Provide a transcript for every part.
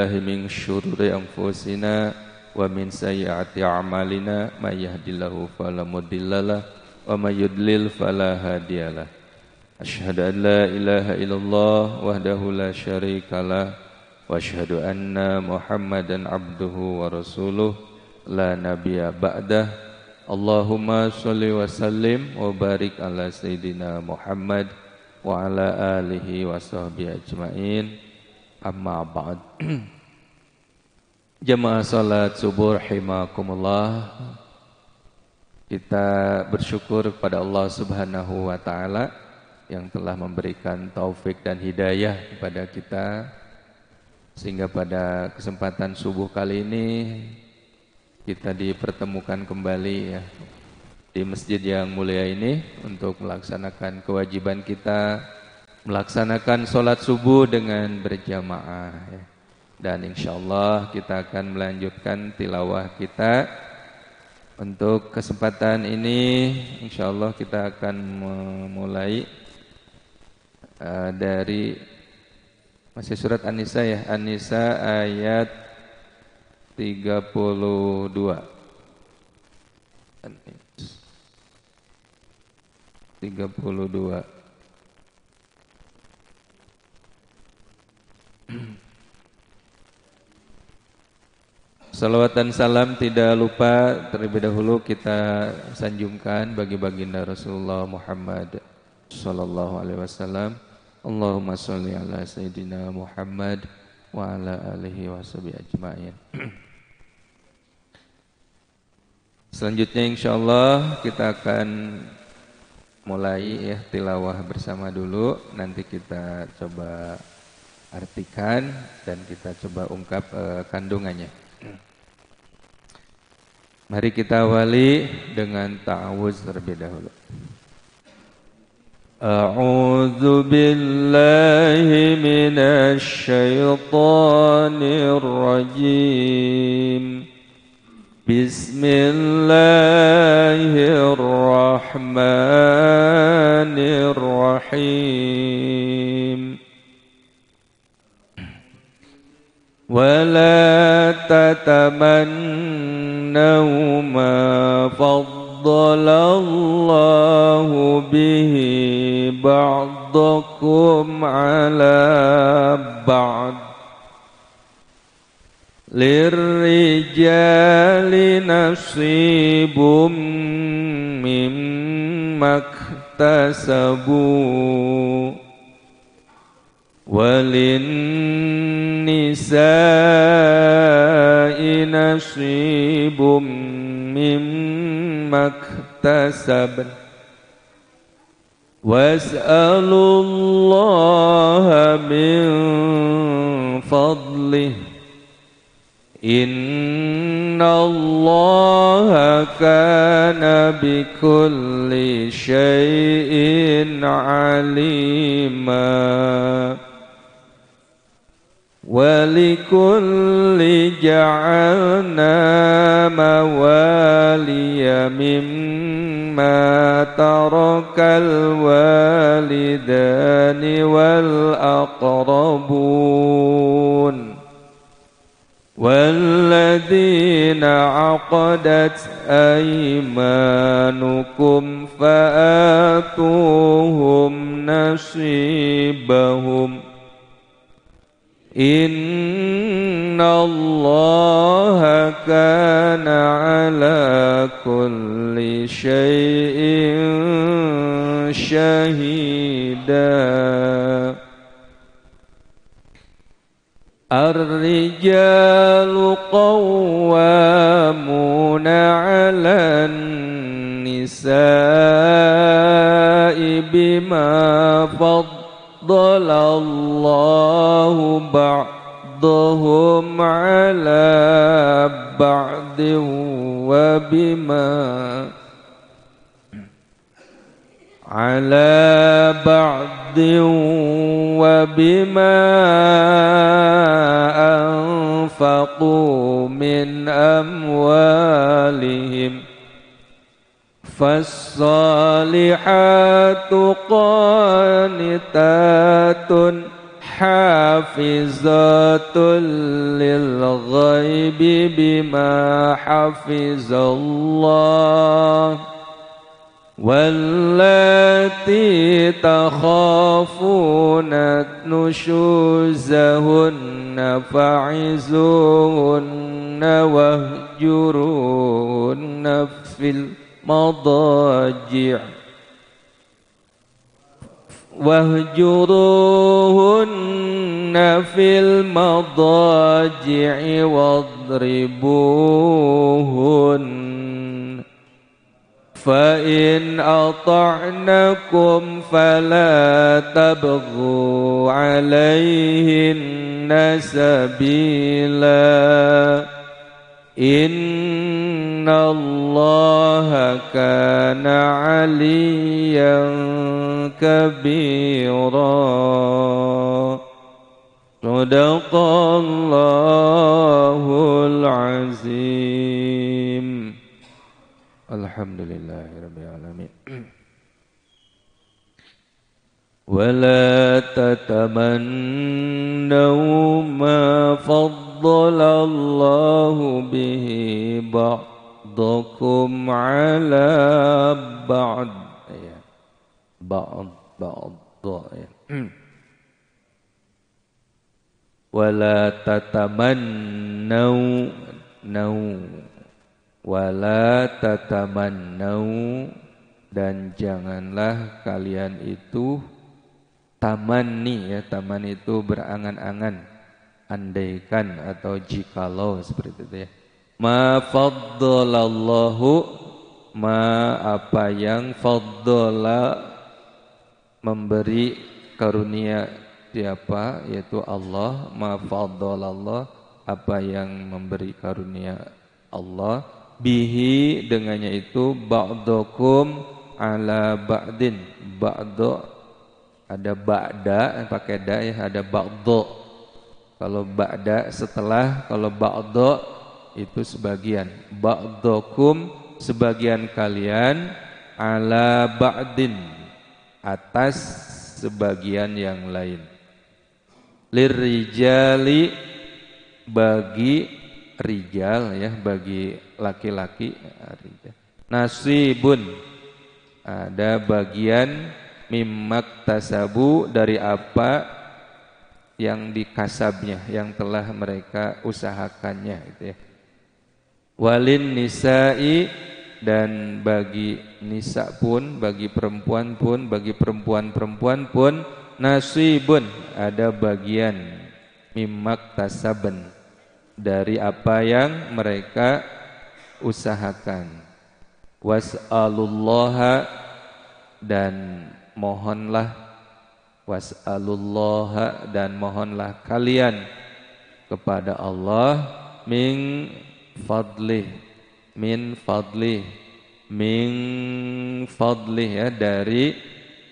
من شرور أنفسنا ومن سيئات أعمالنا من يهد الله فلا مضل له ومن يضلل فلا هادي له أشهد أن لا إله إلا الله وحده لا شريك له وأشهد أن محمدا عبده ورسوله لا نبي بعده اللهم صل وسلم وبارك على سيدنا محمد وعلى آله وصحبه أجمعين amma ba'd. Jamaah salat subuh rahimakumullah. Kita bersyukur kepada Allah Subhanahu wa taala yang telah memberikan taufik dan hidayah kepada kita sehingga pada kesempatan subuh kali ini kita dipertemukan kembali ya di masjid yang mulia ini untuk melaksanakan kewajiban kita melaksanakan sholat subuh dengan berjamaah ya. Dan insyaallah kita akan melanjutkan tilawah kita. Untuk kesempatan ini insyaallah kita akan memulai dari masih surat An-Nisa ya, An-Nisa ayat 32. 32. Salawat dan salam tidak lupa terlebih dahulu kita sanjungkan bagi baginda Rasulullah Muhammad sallallahu alaihi wasallam. Allahumma sholli ala sayyidina Muhammad wa ala alihi washabihi ajmain. Selanjutnya insyaallah kita akan mulai ya tilawah bersama dulu, nanti kita coba artikan dan kita coba ungkap kandungannya. Mari kita awali dengan ta'awuz terlebih dahulu. A'udzu billahi minasy syaithanir rajim. Bismillahirrahmanirrahim. ولا تتمنوا ما فضل الله به بعضكم على بعض للرجال نصيب مما اكتسبوا وَلِلنِّسَاءِ نَصِيبٌ مِّمَّا اكْتَسَبْنَ وَاسْأَلُوا اللَّهَ مِن فَضْلِهِ إِنَّ اللَّهَ كَانَ بِكُلِّ شَيْءٍ عَلِيمًا وَلِكُلِّ جَعَلْنَا مَوَالِيَ مِمَّا تَرَكَ الْوَالِدَانِ وَالْأَقْرَبُونَ وَالَّذِينَ عَقَدَتْ أَيْمَانُكُمْ فَآتُوهُمْ نَصِيبَهُمْ إِنَّ اللَّهَ كَانَ عَلَى كُلِّ شَيْءٍ شَهِيدًا الرجال قوامون على النساء بما فضل الله بعضهم على بعض وبما أنفقوا من أموالهم فالصالحات قانتات حافظات للغيب بما حفظ الله واللاتي تخافون نشوزهن فعظوهن واهجروهن في المضاجع واضربوهن فإن أطعنكم فلا تبغوا عليهن سبيلا إن الله كان عليا كبيرا صدق الله العظيم Alhamdulillahirabbil alamin. Wala tatamannaw ma faddalallahu bihi ba'dakum ala ba'd. Ya. Ba'd ya. Wala tatamannaw wala tatamannau, dan janganlah kalian itu tamanni ya, taman itu berangan-angan, andaikan atau jikalau seperti itu ya. Ma faddalallahu, ma apa yang faddala memberi karunia siapa, yaitu Allah. Ma faddalallah, apa yang memberi karunia Allah, bihi dengannya itu ba'dakum ala ba'din. Ba'da ada ba'da pakai da ya, ada ba'da. Kalau ba'da setelah, kalau ba'da itu sebagian. Ba'dakum sebagian kalian, ala ba'din atas sebagian yang lain. Lirrijali bagi rijal ya, bagi laki-laki. Nasibun ada bagian, mimmak tasabu dari apa yang dikasabnya, yang telah mereka usahakannya gitu ya. Walin nisa'i, dan bagi nisa pun, bagi perempuan pun, bagi perempuan-perempuan pun, nasibun ada bagian, mimmak tasaben dari apa yang mereka usahakan. Was'alullaha, dan mohonlah, was'alullaha, dan mohonlah kalian kepada Allah, min fadlih, min fadlih, min fadlih ya, dari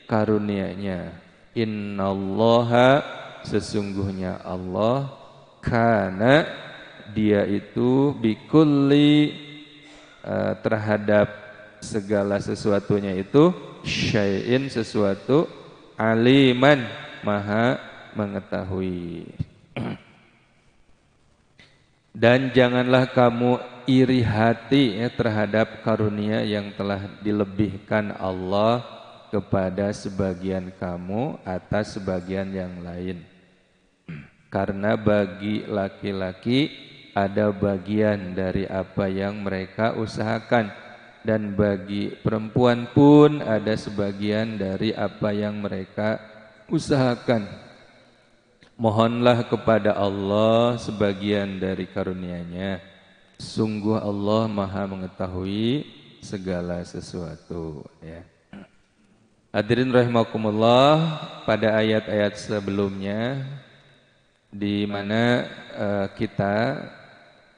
karunia-Nya. Innallaha, sesungguhnya Allah, kana dia itu bikulli terhadap segala sesuatunya itu, syai'in sesuatu, aliman maha mengetahui. Dan janganlah kamu iri hati ya, terhadap karunia yang telah dilebihkan Allah kepada sebagian kamu atas sebagian yang lain. Karena bagi laki-laki ada bagian dari apa yang mereka usahakan, dan bagi perempuan pun ada sebagian dari apa yang mereka usahakan. Mohonlah kepada Allah sebagian dari karunia-Nya. Sungguh Allah maha mengetahui segala sesuatu ya. Hadirin rahimakumullah, pada ayat-ayat sebelumnya di mana kita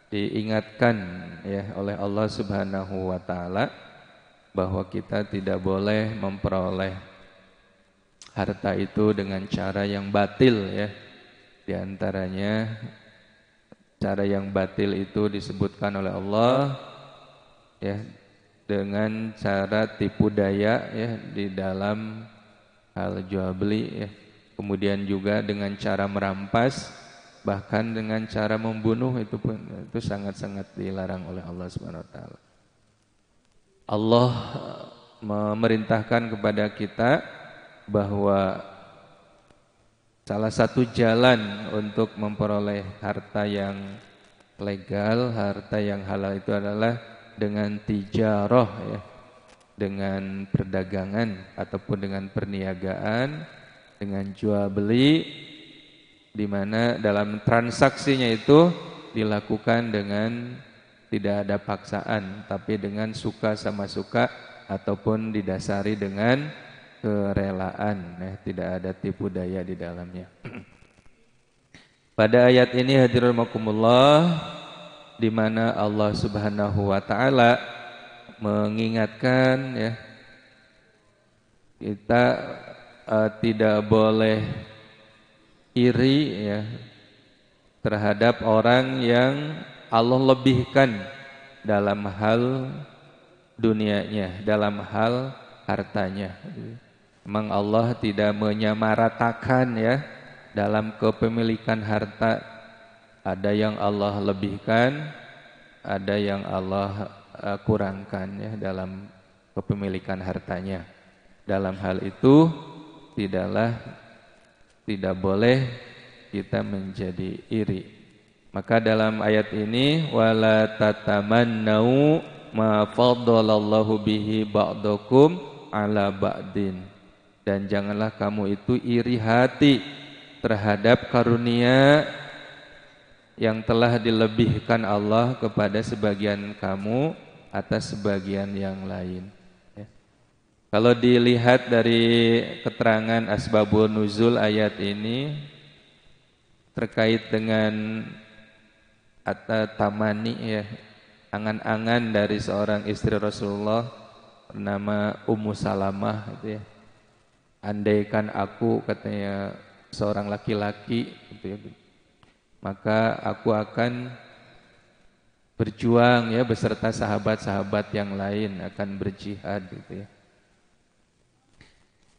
diingatkan ya oleh Allah Subhanahu wa taala bahwa kita tidak boleh memperoleh harta itu dengan cara yang batil ya. Di antaranya cara yang batil itu disebutkan oleh Allah ya, dengan cara tipu daya ya di dalam hal jual beli ya. kemudian juga dengan cara merampas, bahkan dengan cara membunuh, itu sangat-sangat dilarang oleh Allah Subhanahu wa taala. Allah memerintahkan kepada kita bahwa salah satu jalan untuk memperoleh harta yang legal, harta yang halal itu adalah dengan tijarah, ya, dengan perdagangan ataupun dengan perniagaan, dengan jual beli, di mana dalam transaksinya itu dilakukan dengan tidak ada paksaan, tapi dengan suka sama suka ataupun didasari dengan kerelaan, ya, tidak ada tipu daya di dalamnya. Pada ayat ini hadirin rahimakumullah, di mana Allah Subhanahu wa taala mengingatkan, ya, kita tidak boleh iri, ya, terhadap orang yang Allah lebihkan dalam hal dunianya, dalam hal hartanya. Memang Allah tidak menyamaratakan, ya, dalam kepemilikan harta. Ada yang Allah lebihkan, ada yang Allah kurangkan, ya, dalam kepemilikan hartanya. Dalam hal itu tidak boleh kita menjadi iri. Maka dalam ayat ini, wala tatamannau ma faddalallahu bihi ba'dakum ala ba'din, dan janganlah kamu itu iri hati terhadap karunia yang telah dilebihkan Allah kepada sebagian kamu atas sebagian yang lain, ya. Kalau dilihat dari keterangan asbabun nuzul ayat ini terkait dengan tamani, ya, angan-angan dari seorang istri Rasulullah bernama Ummu Salamah, gitu, ya. Andaikan aku, katanya, seorang laki-laki, gitu, ya, maka aku akan berjuang, ya, beserta sahabat-sahabat yang lain akan berjihad, gitu, ya.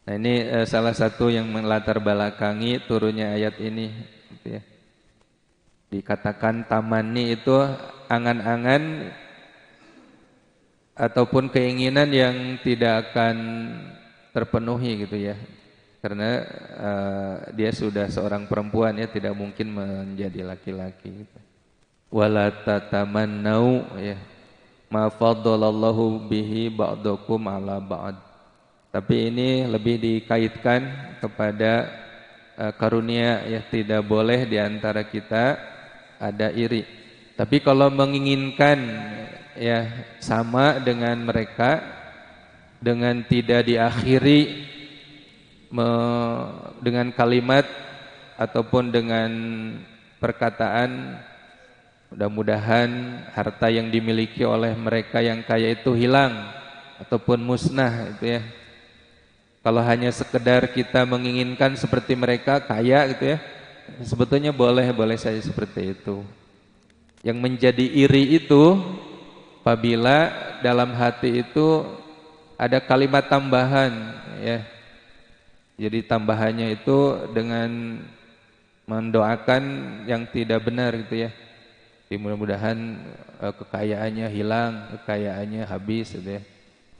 Nah, ini salah satu yang melatar belakangi turunnya ayat ini, gitu, ya. Dikatakan tamani itu angan-angan ataupun keinginan yang tidak akan terpenuhi, gitu, ya. Karena dia sudah seorang perempuan, ya, tidak mungkin menjadi laki-laki, gitu. Wala tatamannau, ya, ma faddalallahu bihi ba'dakum ala ba'd. Tapi ini lebih dikaitkan kepada karunia, ya, tidak boleh diantara kita ada iri. Tapi kalau menginginkan, ya, sama dengan mereka dengan tidak diakhiri dengan kalimat ataupun dengan perkataan mudah-mudahan harta yang dimiliki oleh mereka yang kaya itu hilang ataupun musnah, itu, ya. Kalau hanya sekedar kita menginginkan seperti mereka kaya, gitu, ya, sebetulnya boleh saja seperti itu. Yang menjadi iri itu apabila dalam hati itu ada kalimat tambahan, ya. Jadi tambahannya itu dengan mendoakan yang tidak benar, gitu, ya. Jadi mudah-mudahan kekayaannya hilang, kekayaannya habis, gitu, ya.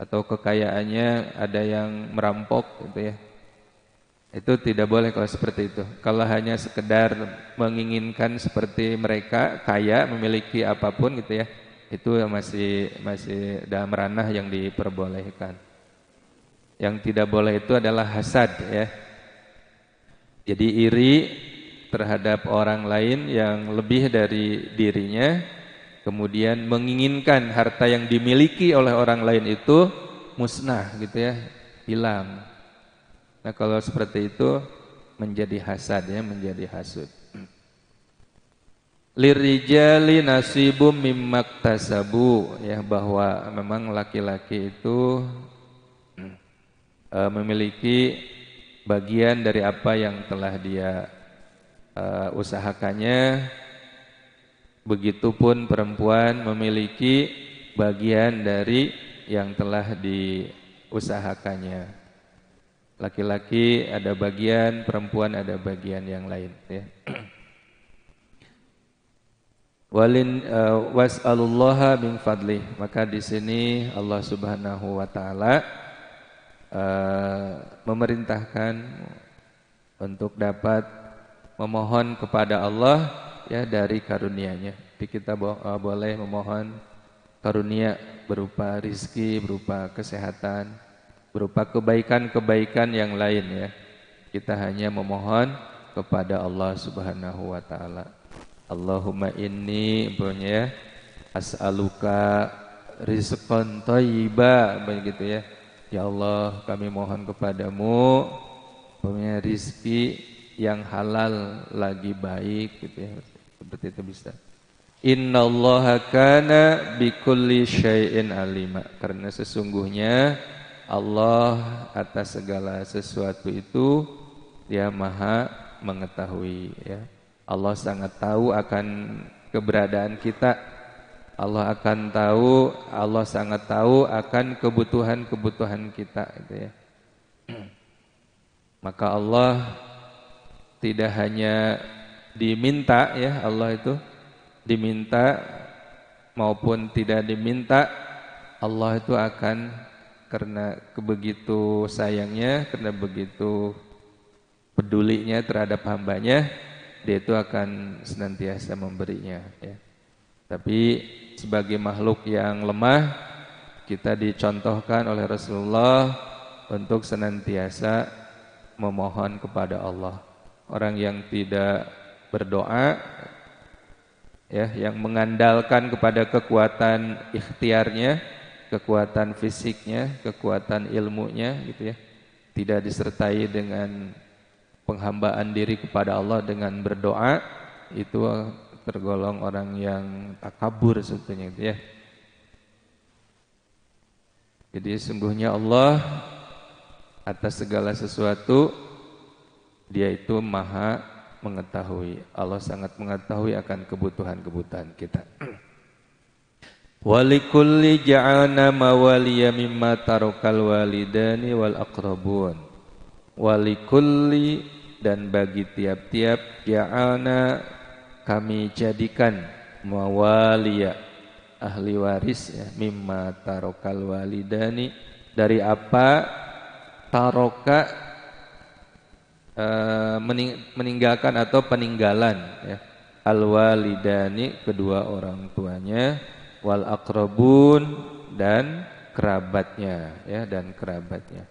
Atau kekayaannya ada yang merampok, gitu, ya. Itu tidak boleh kalau seperti itu. Kalau hanya sekedar menginginkan seperti mereka kaya, memiliki apapun, gitu, ya, itu masih dalam ranah yang diperbolehkan. Yang tidak boleh itu adalah hasad, ya. Jadi iri terhadap orang lain yang lebih dari dirinya, kemudian menginginkan harta yang dimiliki oleh orang lain itu musnah, gitu, ya, hilang. Nah, kalau seperti itu menjadi hasad, ya, menjadi hasud. Lirijali nasibum mimmaktasabu, ya, bahwa memang laki-laki itu memiliki bagian dari apa yang telah dia usahakannya. Begitupun perempuan memiliki bagian dari yang telah diusahakannya. Laki-laki ada bagian, perempuan ada bagian yang lain ya. Was'alullaha min fadlih. Maka di sini Allah Subhanahu wa taala memerintahkan untuk dapat memohon kepada Allah ya dari karunia-Nya. Jadi kita boleh memohon karunia berupa rizki, berupa kesehatan, berupa kebaikan-kebaikan yang lain ya. Kita hanya memohon kepada Allah Subhanahu wa taala. Allahumma inni punya as'aluka rizqan thayyiba begitu ya. Ya Allah, kami mohon kepadamu punya rizki yang halal lagi baik gitu ya. Seperti itu bisa. Innallaha kana bikulli syai'in alima. Karena sesungguhnya Allah atas segala sesuatu itu Dia Maha mengetahui ya. Allah sangat tahu akan keberadaan kita. Allah akan tahu, Allah sangat tahu akan kebutuhan-kebutuhan kita gitu ya. Maka Allah tidak hanya diminta ya, Allah itu diminta maupun tidak diminta, Allah itu akan karena begitu sayangnya, karena begitu pedulinya terhadap hambanya, Dia itu akan senantiasa memberinya ya. Tapi sebagai makhluk yang lemah, kita dicontohkan oleh Rasulullah untuk senantiasa memohon kepada Allah. Orang yang tidak berdoa ya, yang mengandalkan kepada kekuatan ikhtiarnya, kekuatan fisiknya, kekuatan ilmunya gitu ya, tidak disertai dengan penghambaan diri kepada Allah dengan berdoa, itu tergolong orang yang takabur sebetulnya gitu ya. Jadi sungguhnya Allah atas segala sesuatu Dia itu Maha mengetahui. Allah sangat mengetahui akan kebutuhan-kebutuhan kita. Walikulli ja'alna mawaliya mimma tarakal walidani wal aqrabun. Walikulli, dan bagi tiap-tiap ja'alna kami jadikan mawaliya ahli waris ya, mimma tarakal walidani, dari apa taroka meninggalkan atau peninggalan ya, al walidani kedua orang tuanya, wal aqrabun dan kerabatnya ya, dan kerabatnya.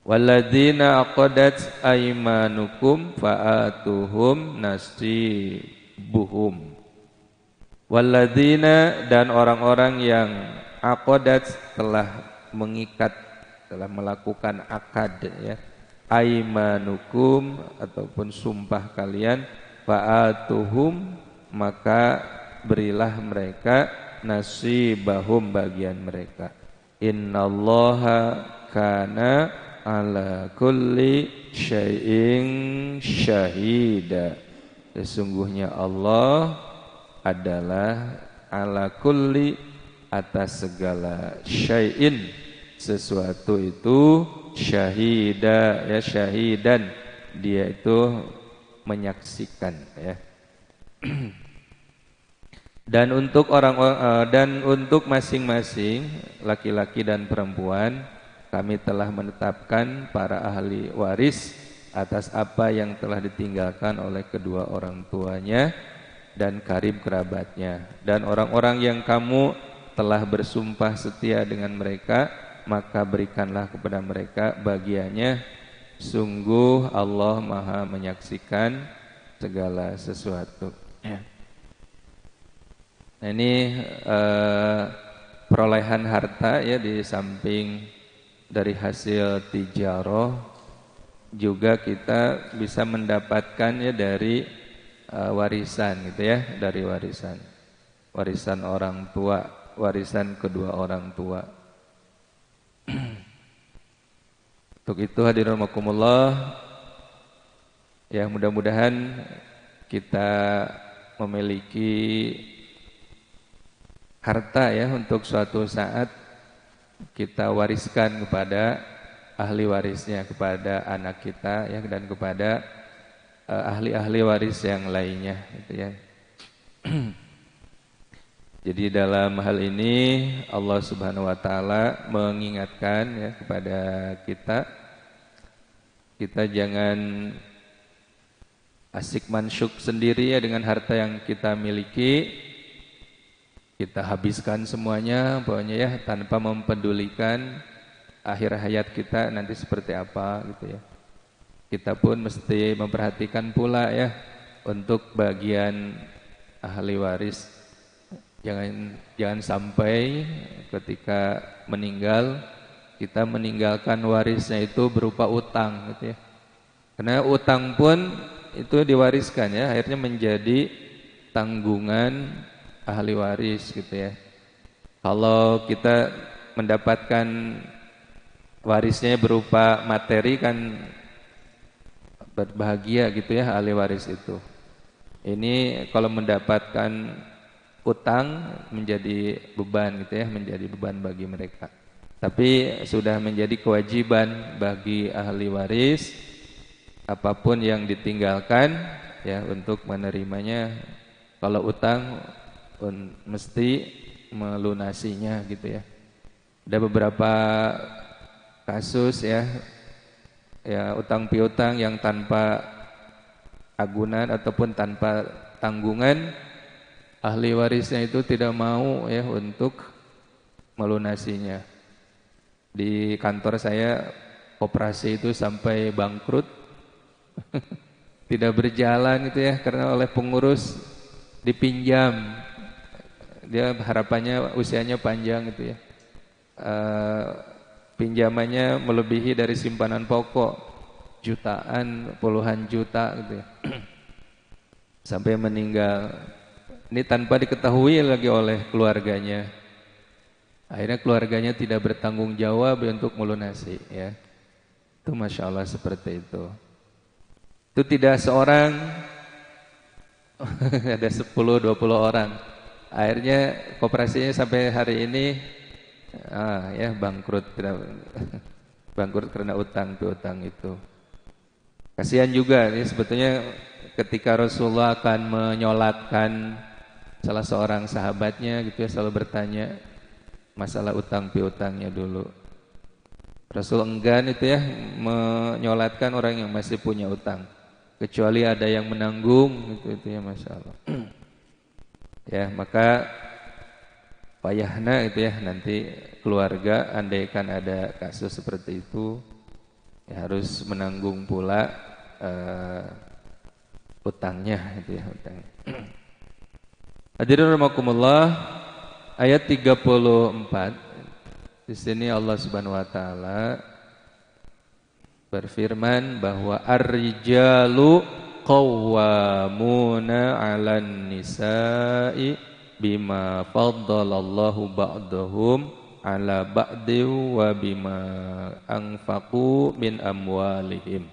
Walladzina aqadat aymanukum fa'atuhum nasibuhum. Walladzina, dan orang-orang yang aqadat telah mengikat, telah melakukan akad ya, aymanukum ataupun sumpah kalian, fa'atuhum, maka berilah mereka nasibahum, bagian mereka. Innallaha kana ala kulli syai'in syahida. Sesungguhnya Allah adalah ala kulli, atas segala syai'in, sesuatu itu, syahida ya, syahidan, Dia itu menyaksikan ya. Dan untuk dan untuk masing-masing laki-laki dan perempuan kami telah menetapkan para ahli waris atas apa yang telah ditinggalkan oleh kedua orang tuanya dan karib kerabatnya. Dan orang-orang yang kamu telah bersumpah setia dengan mereka, maka berikanlah kepada mereka bagiannya. Sungguh Allah Maha menyaksikan segala sesuatu. Nah ini perolehan harta ya, di samping dari hasil tijarah juga kita bisa mendapatkan ya dari warisan gitu ya, dari warisan orang tua, warisan kedua orang tua. Untuk itu hadirin rahimakumullah ya, mudah-mudahan kita memiliki harta ya, untuk suatu saat kita wariskan kepada ahli warisnya, kepada anak kita ya, dan kepada ahli-ahli waris yang lainnya gitu ya. Jadi dalam hal ini Allah Subhanahu wa taala mengingatkan ya kepada kita jangan asik mansyuk sendiri ya dengan harta yang kita miliki. Kita habiskan semuanya pokoknya ya, tanpa mempedulikan akhir hayat kita nanti seperti apa gitu ya. Kita pun mesti memperhatikan pula ya untuk bagian ahli waris. Jangan sampai ketika meninggal kita meninggalkan warisnya itu berupa utang gitu ya. Karena utang pun itu diwariskan ya, akhirnya menjadi tanggungan ahli waris gitu ya. Kalau kita mendapatkan warisnya berupa materi kan berbahagia gitu ya ahli waris itu. Ini kalau mendapatkan utang menjadi beban gitu ya, menjadi beban bagi mereka. Tapi sudah menjadi kewajiban bagi ahli waris apapun yang ditinggalkan ya untuk menerimanya. Kalau utang mesti melunasinya gitu ya. Ada beberapa kasus ya utang piutang yang tanpa agunan ataupun tanpa tanggungan, ahli warisnya itu tidak mau ya untuk melunasinya. Di kantor saya koperasi itu sampai bangkrut, tidak berjalan gitu ya, karena oleh pengurus dipinjam. Dia harapannya usianya panjang gitu ya. Pinjamannya melebihi dari simpanan pokok, jutaan, puluhan juta gitu ya. Sampai meninggal. Ini tanpa diketahui lagi oleh keluarganya. Akhirnya keluarganya tidak bertanggung jawab untuk melunasi ya. Itu Masya Allah seperti itu. Itu tidak seorang, ada 10-20 orang. Akhirnya koperasinya sampai hari ini ya bangkrut, bangkrut karena utang piutang itu. Kasihan juga ini sebetulnya ketika Rasulullah akan menyolatkan salah seorang sahabatnya gitu ya, selalu bertanya masalah utang piutangnya dulu. Rasul enggan itu ya menyolatkan orang yang masih punya utang, kecuali ada yang menanggung itu ya, Masya Allah. Ya maka payahna itu ya nanti keluarga andaikan ada kasus seperti itu ya harus menanggung pula utangnya itu ya, utangnya. Hadirin rahimakumullah, ayat 34 di sini Allah Subhanahu wa taala berfirman bahwa ar-rijalu qawwamuna 'alan nisa'i bima faddalallahu ba'dahum 'ala ba'di wa bima anfaqu min amwalihim.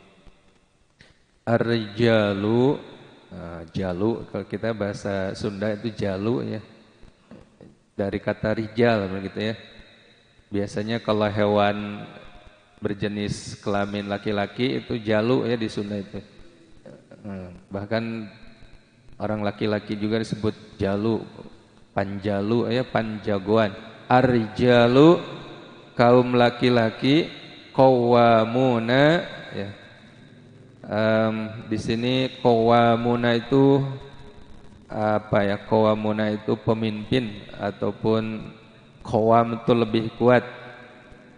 Ar-rijalu, jalu kalau kita bahasa Sunda itu jalu ya, dari kata rijal begitu ya. Biasanya kalau hewan berjenis kelamin laki-laki itu jalu ya di Sunda itu. Bahkan orang laki-laki juga disebut jalu, panjalu ya, panjagoan. Ar-rijalu kaum laki-laki, qawwamuna ya. Di sini qawwamuna itu apa ya? Qawwamuna itu pemimpin ataupun qawwam itu lebih kuat.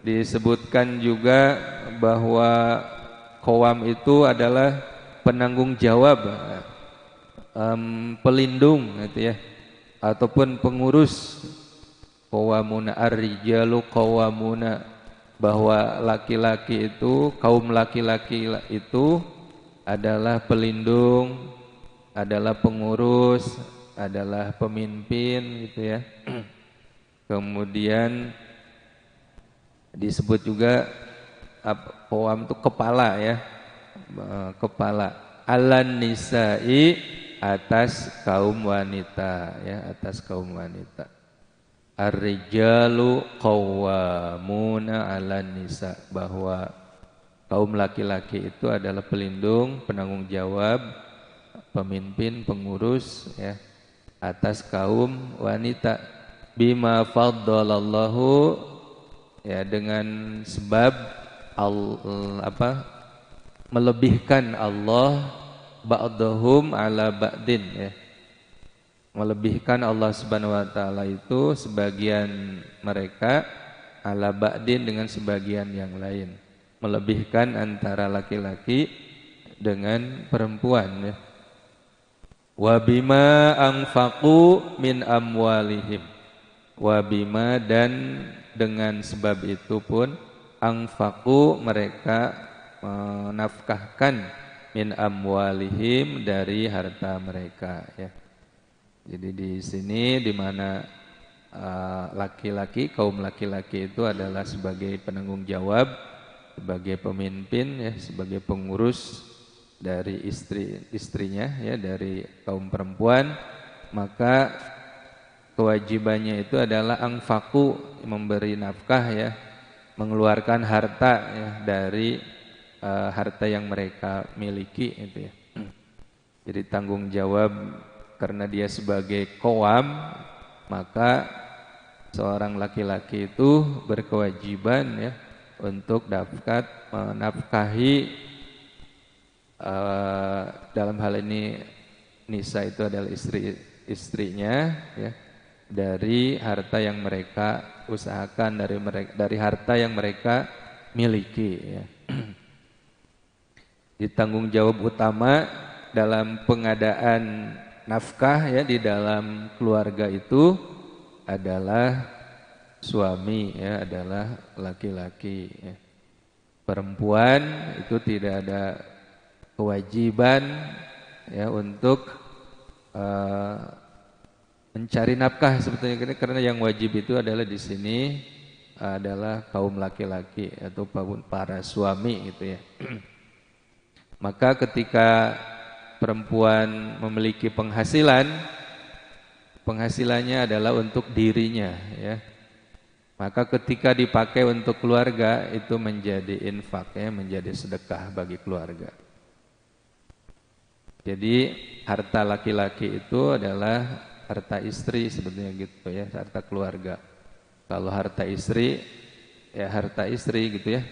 Disebutkan juga bahwa qawwam itu adalah penanggung jawab, pelindung gitu ya, ataupun pengurus. Qawwamuna ar-rijalu qawwamuna, bahwa laki-laki itu, kaum laki-laki itu adalah pelindung, adalah pengurus, adalah pemimpin gitu ya. Kemudian disebut juga qawwam itu kepala ya, kepala. Alan nisa'i, atas kaum wanita ya, atas kaum wanita. Ar-rijalu qawwamuna 'alan nisa, bahwa kaum laki-laki itu adalah pelindung, penanggung jawab, pemimpin, pengurus ya atas kaum wanita. Bima faddalallahu, ya dengan sebab melebihkan Allah ba'dahum ala ba'din ya. Melebihkan Allah Subhanahu wa taala itu sebagian mereka ala ba'din dengan sebagian yang lain. Melebihkan antara laki-laki dengan perempuan ya. Wa bima anfaqu min amwalihim. Wa bima, dan dengan sebab itu pun anfaqu, mereka menafkahkan min amwalihim, dari harta mereka ya. Jadi di sini di mana laki-laki, kaum laki-laki itu adalah sebagai penanggung jawab, sebagai pemimpin ya, sebagai pengurus dari istrinya ya, dari kaum perempuan, maka kewajibannya itu adalah anfaku, memberi nafkah ya, mengeluarkan harta ya dari harta yang mereka miliki itu ya. Jadi tanggung jawab, karena dia sebagai qawam, maka seorang laki-laki itu berkewajiban ya untuk dapat menafkahi, dalam hal ini nisa itu adalah istrinya ya, dari harta yang mereka usahakan, dari harta yang mereka miliki ya. Di tanggung jawab utama dalam pengadaan nafkah ya di dalam keluarga itu adalah suami ya, adalah laki-laki ya. Perempuan itu tidak ada kewajiban ya untuk mencari nafkah sebetulnya, karena yang wajib itu adalah di sini adalah kaum laki-laki atau para suami gitu ya. Maka ketika perempuan memiliki penghasilannya adalah untuk dirinya ya, maka ketika dipakai untuk keluarga itu menjadi infak ya, menjadi sedekah bagi keluarga. Jadi harta laki-laki itu adalah harta istri sebetulnya gitu ya, harta keluarga. Kalau harta istri ya harta istri gitu ya,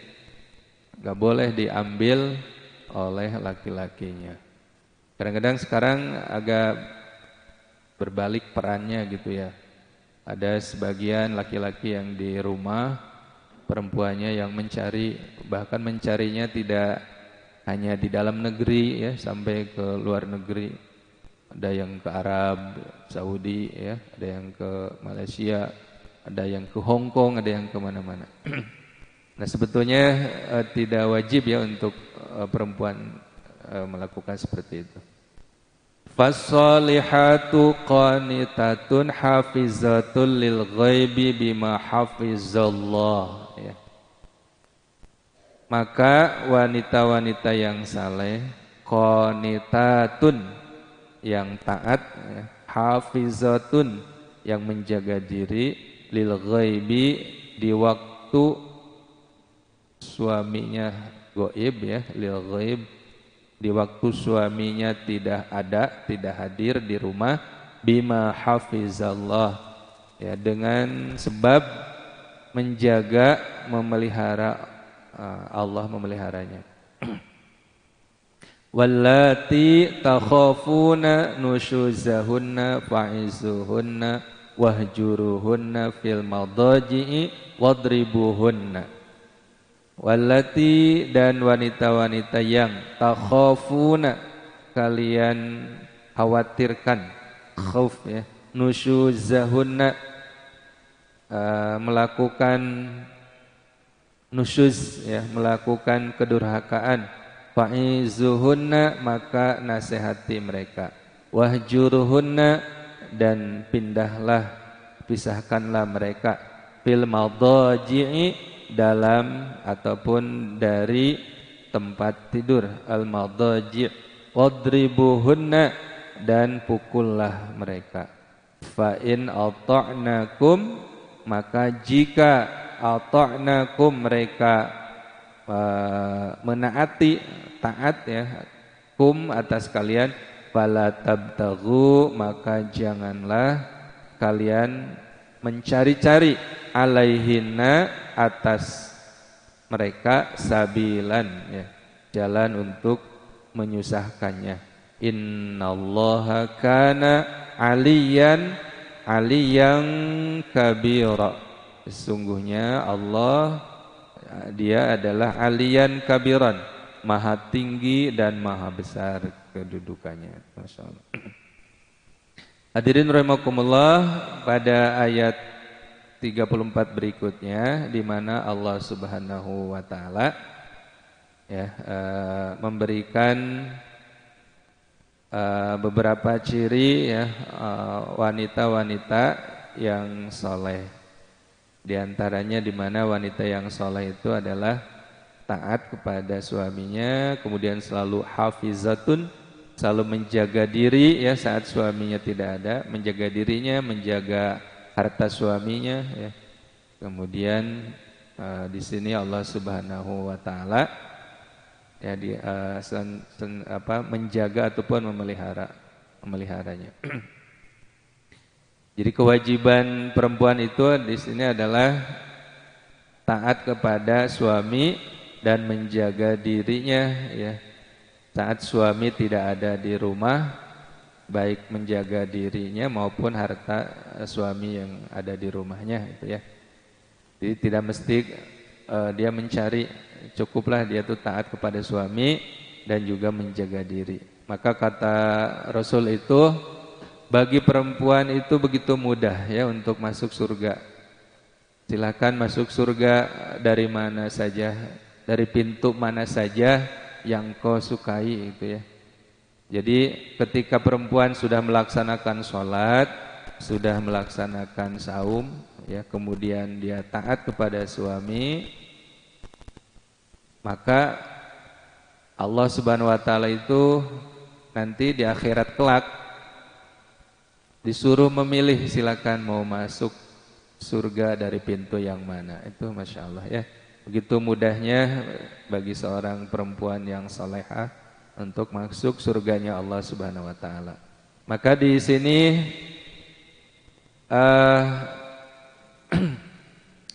nggak boleh diambil oleh laki-lakinya. Kadang-kadang sekarang agak berbalik perannya gitu ya. Ada sebagian laki-laki yang di rumah, perempuannya yang mencari, bahkan mencarinya tidak hanya di dalam negeri ya, sampai ke luar negeri. Ada yang ke Arab, Saudi ya, ada yang ke Malaysia, ada yang ke Hong Kong, ada yang ke mana-mana. Nah sebetulnya tidak wajib ya untuk perempuan melakukan seperti itu. Fassalihatu qanitatun hafizatul lil ghaibi bima hafizallah ya. Maka wanita-wanita yang saleh, qanitatun yang taat ya, hafizatun yang menjaga diri, lil ghaibi di waktu suaminya gaib ya, lil ghaib di waktu suaminya tidak ada, tidak hadir di rumah, bima hafizallah ya, dengan sebab menjaga, memelihara Allah memeliharanya. Wallati takhafuna nusyuzahunna fa'izuhunna wahjuruhunna fil madaji'i wadribuhunna. Wallati, dan wanita-wanita yang takhafuna kalian khawatirkan, khauf ya, nusyuzahunna melakukan nusyuz ya, melakukan kedurhakaan, fa'izuhunna maka nasihati mereka, wahjuruhunna dan pindahlah, pisahkanlah mereka, fil madaji'i dalam ataupun dari tempat tidur, al madaji', wadribuhunna dan pukullah mereka. Fa in ata'nakum, maka jika ata'nakum mereka menaati, taat ya, kum atas kalian, fala tabtaghu, maka janganlah kalian mencari-cari, alaihinna, atas mereka, sabilan ya, jalan untuk menyusahkannya. Innallaha kana aliyan kabira. Sesungguhnya Allah, dia adalah aliyan kabiran, maha tinggi dan maha besar kedudukannya. Masya Allah. Hadirin rahimakumullah, pada ayat 34 berikutnya, di mana Allah Subhanahu wa taala ya memberikan beberapa ciri ya wanita-wanita yang soleh. Di antaranya di mana wanita yang soleh itu adalah taat kepada suaminya, kemudian selalu hafizatun, selalu menjaga diri ya saat suaminya tidak ada, menjaga dirinya, menjaga harta suaminya ya. Kemudian di sini Allah Subhanahu wa taala ya menjaga ataupun memeliharanya. Jadi kewajiban perempuan itu di sini adalah taat kepada suami dan menjaga dirinya ya. Saat suami tidak ada di rumah, baik menjaga dirinya maupun harta suami yang ada di rumahnya itu ya. Jadi tidak mesti dia mencari, cukuplah dia tuh taat kepada suami dan juga menjaga diri. Maka kata Rasul itu, bagi perempuan itu begitu mudah ya untuk masuk surga. Silakan masuk surga dari mana saja, dari pintu mana saja yang kau sukai itu ya. Jadi ketika perempuan sudah melaksanakan sholat, sudah melaksanakan saum ya, kemudian dia taat kepada suami, maka Allah Subhanahu wa taala itu nanti di akhirat kelak disuruh memilih, silakan mau masuk surga dari pintu yang mana. Itu Masya Allah ya. Begitu mudahnya bagi seorang perempuan yang salehah untuk masuk surganya Allah Subhanahu wa taala. Maka di sini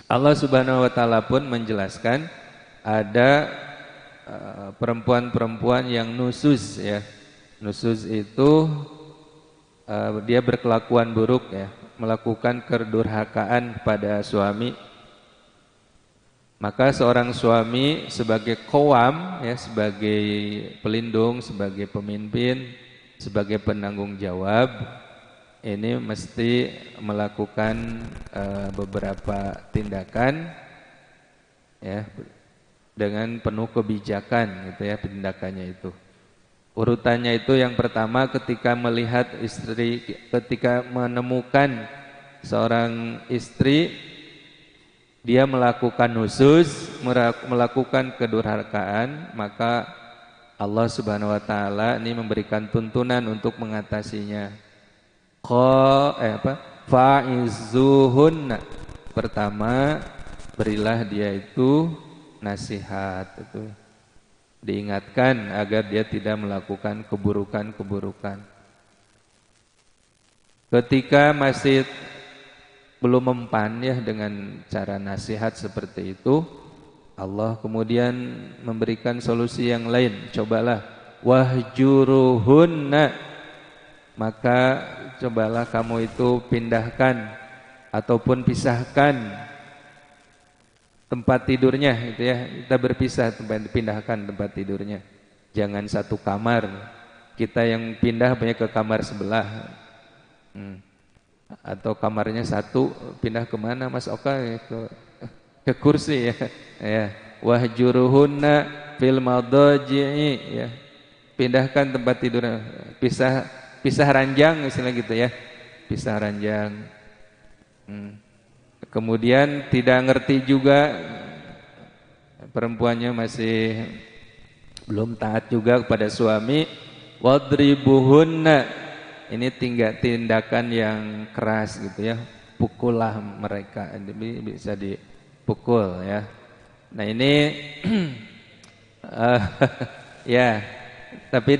Allah Subhanahu wa taala pun menjelaskan ada perempuan-perempuan yang nusus ya. Nusus itu dia berkelakuan buruk ya, melakukan kedurhakaan kepada suami. Maka seorang suami sebagai qawam ya, sebagai pelindung, sebagai pemimpin, sebagai penanggung jawab, ini mesti melakukan beberapa tindakan ya dengan penuh kebijakan gitu ya, tindakannya itu. Urutannya itu yang pertama, ketika melihat istri, ketika menemukan seorang istri dia melakukan nusus, melakukan kedurhakaan, maka Allah Subhanahu wa taala ini memberikan tuntunan untuk mengatasinya. Fa'izuhunna. Pertama, berilah dia itu nasihat itu. Diingatkan agar dia tidak melakukan keburukan-keburukan. Ketika masih belum mempan ya dengan cara nasihat seperti itu, Allah kemudian memberikan solusi yang lain. Cobalah wahjuruhunna, maka cobalah kamu itu pindahkan ataupun pisahkan tempat tidurnya gitu ya. Kita berpisah, pindahkan tempat tidurnya. Jangan satu kamar. Kita yang pindah banyak ke kamar sebelah. Atau kamarnya satu, pindah kemana Mas Oka? Ke kursi ya. Ya. Wahjuruhunna fil madaji'i ya. Pindahkan tempat tidurnya. Pisah ranjang istilah gitu ya. Pisah ranjang. Kemudian tidak ngerti juga, perempuannya masih belum taat juga kepada suami, wadribuhunna, ini tindakan yang keras gitu ya, pukullah mereka, bisa dipukul ya. Nah ini ya, tapi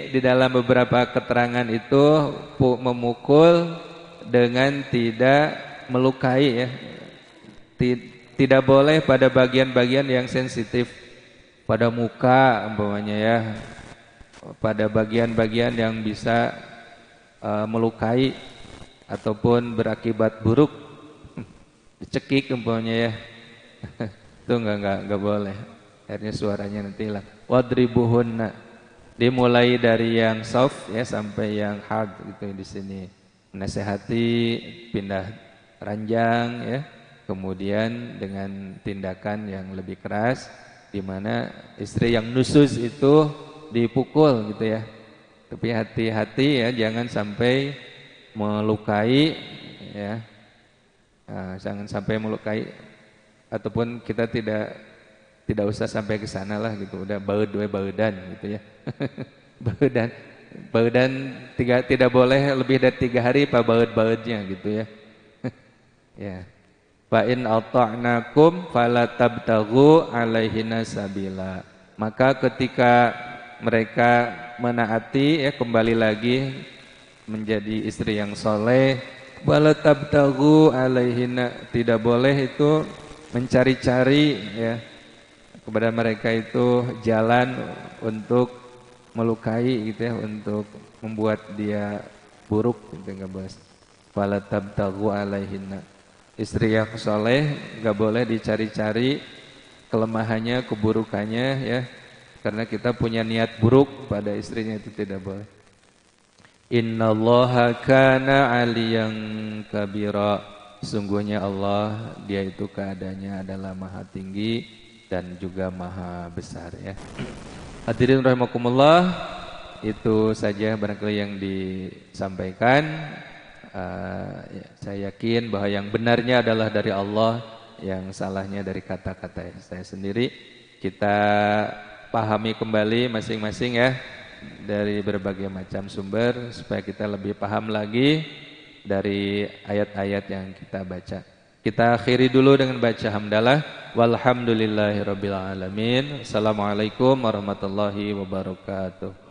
di dalam beberapa keterangan itu memukul dengan tidak melukai ya. Tidak boleh pada bagian-bagian yang sensitif, pada muka umpamanya ya, pada bagian-bagian yang bisa melukai ataupun berakibat buruk, dicekik umpamanya ya. Itu enggak boleh. Akhirnya suaranya nanti hilang. Wadribuhunna, dimulai dari yang soft ya sampai yang hard gitu di sini. Menasehati, pindah ranjang ya. Kemudian dengan tindakan yang lebih keras, di mana istri yang nusus itu dipukul gitu ya. Tapi hati-hati ya, jangan sampai melukai ya. Jangan sampai melukai, ataupun kita tidak usah sampai ke sana lah gitu. Udah baudan gitu ya. Baudan tidak boleh lebih dari 3 hari pak baud-baudnya gitu ya. Ya. Fa in ata'nakum fala tabtaghu alaihinna sabila. Maka ketika mereka menaati ya, kembali lagi menjadi istri yang soleh, fala tabtaghu alaihinna, tidak boleh itu mencari-cari ya kepada mereka itu jalan untuk melukai gitu ya, untuk membuat dia buruk gitu, enggak boleh. Fala tabtaghu alaihinna. Istri yang soleh gak boleh dicari-cari kelemahannya, keburukannya ya, karena kita punya niat buruk pada istrinya, itu tidak boleh. Innallaha kana aliyan kabira. Sungguhnya Allah, dia itu keadaannya adalah maha tinggi dan juga maha besar ya. Hadirin rahimakumullah, itu saja barangkali yang disampaikan. Ya, saya yakin bahwa yang benarnya adalah dari Allah, yang salahnya dari kata-kata saya sendiri. Kita pahami kembali masing-masing ya dari berbagai macam sumber supaya kita lebih paham lagi dari ayat-ayat yang kita baca. Kita akhiri dulu dengan baca hamdalah. Walhamdulillahirabbil alamin. Assalamualaikum warahmatullahi wabarakatuh.